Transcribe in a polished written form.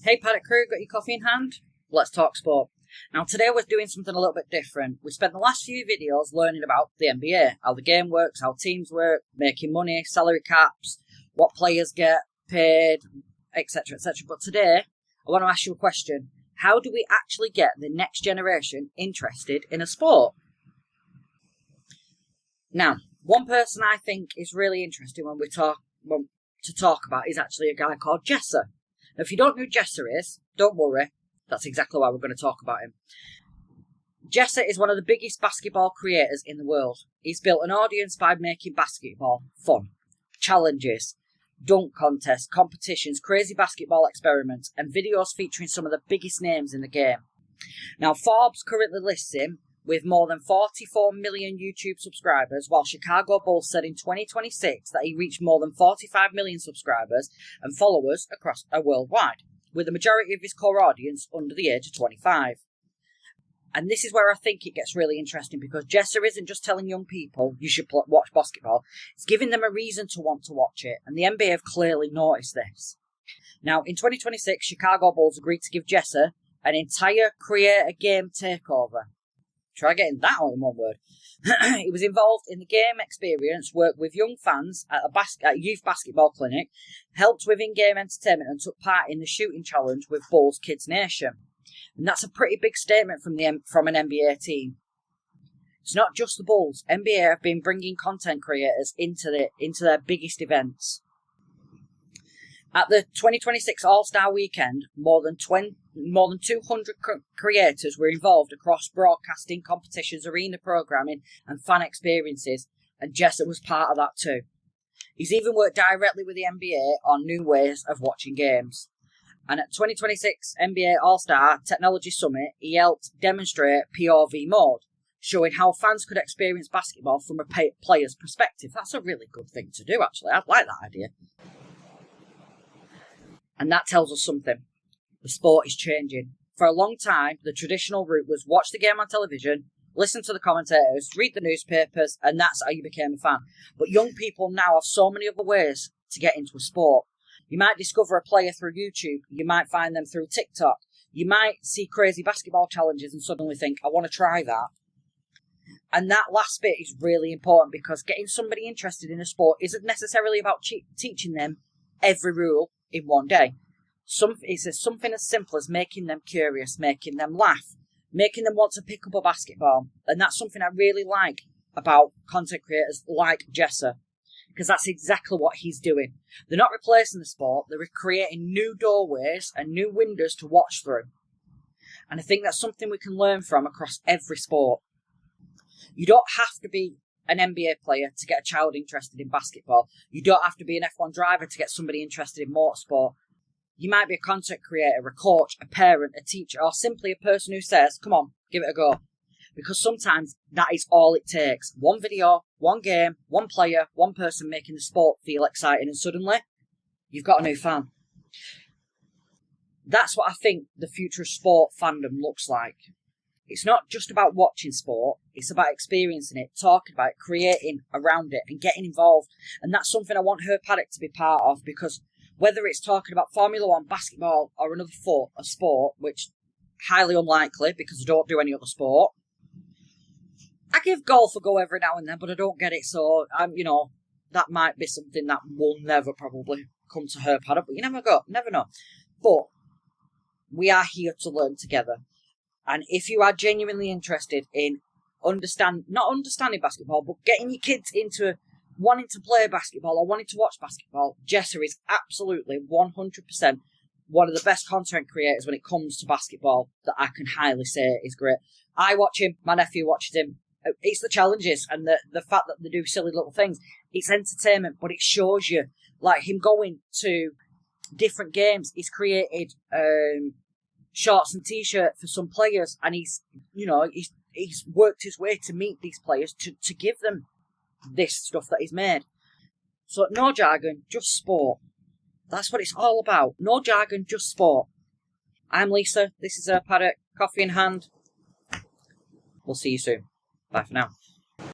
Hey Paddock crew, got your coffee in hand? Let's talk sport. Now today we're doing something a little bit different. We spent the last few videos learning about the NBA, how the game works, how teams work, making money, salary caps, what players get paid, etc, etc. But today I want to ask you a question. How do we actually get the next generation interested in a sport? Now, one person I think is really interesting when we talk about is actually a guy called Jesser. Now, if you don't know who Jesser is, don't worry. That's exactly why we're going to talk about him. Jesser is one of the biggest basketball creators in the world. He's built an audience by making basketball fun. Challenges, dunk contests, competitions, crazy basketball experiments, and videos featuring some of the biggest names in the game. Now, Forbes currently lists him with more than 44 million YouTube subscribers, while Chicago Bulls said in 2026 that he reached more than 45 million subscribers and followers across worldwide, with the majority of his core audience under the age of 25. And this is where I think it gets really interesting, because Jesser isn't just telling young people you should watch basketball, it's giving them a reason to want to watch it, and the NBA have clearly noticed this. Now, in 2026, Chicago Bulls agreed to give Jesser an entire creator-game takeover. Try getting that out in one word. He was involved in the game experience, worked with young fans at a youth basketball clinic, helped with in-game entertainment, and took part in the shooting challenge with Bulls Kids Nation. And that's a pretty big statement from an NBA team. It's not just the Bulls. NBA have been bringing content creators into their biggest events. At the 2026 All-Star Weekend, more than 200 creators were involved across broadcasting, competitions, arena programming, and fan experiences, and Jesser was part of that too. He's even worked directly with the NBA on new ways of watching games. And at 2026 NBA All-Star Technology Summit, he helped demonstrate POV mode, showing how fans could experience basketball from a player's perspective. That's a really good thing to do, actually. I like that idea. And that tells us something. The sport is changing. For a long time, the traditional route was watch the game on television, listen to the commentators, read the newspapers, and that's how you became a fan. But young people now have so many other ways to get into a sport. You might discover a player through YouTube. You might find them through TikTok. You might see crazy basketball challenges and suddenly think, I want to try that. And that last bit is really important, because getting somebody interested in a sport isn't necessarily about teaching them every rule in one day. It's something as simple as making them curious, making them laugh, making them want to pick up a basketball. And that's something I really like about content creators like Jesser, because that's exactly what he's doing. They're not replacing the sport, they're creating new doorways and new windows to watch through. And I think that's something we can learn from across every sport. You don't have to be an NBA player to get a child interested in basketball. You don't have to be an F1 driver to get somebody interested in motorsport. You might be a content creator, a coach, a parent, a teacher, or simply a person who says, come on, give it a go. Because sometimes that is all it takes. One video, one game, one player, one person making the sport feel exciting, and suddenly you've got a new fan. That's what I think the future of sport fandom looks like. It's not just about watching sport, it's about experiencing it, talking about it, creating around it, and getting involved. And that's something I want Her Paddock to be part of, because whether it's talking about Formula 1, basketball, or another sport, which highly unlikely because I don't do any other sport. I give golf a go every now and then, but I don't get it, so that might be something that will never probably come to Her Paddock, but you never know. But we are here to learn together. And if you are genuinely interested in not understanding basketball, but getting your kids into wanting to play basketball or wanting to watch basketball, Jesser is absolutely 100% one of the best content creators when it comes to basketball that I can highly say is great. I watch him, my nephew watches him. It's the challenges and the fact that they do silly little things. It's entertainment, but it shows you, like him going to different games. He's created shorts and t-shirt for some players, and he's worked his way to meet these players to give them this stuff that he's made. So no jargon, just sport. That's what it's all about. No jargon, just sport. I'm Lisa. This is Her Paddock. Coffee in hand. We'll see you soon. Bye for now.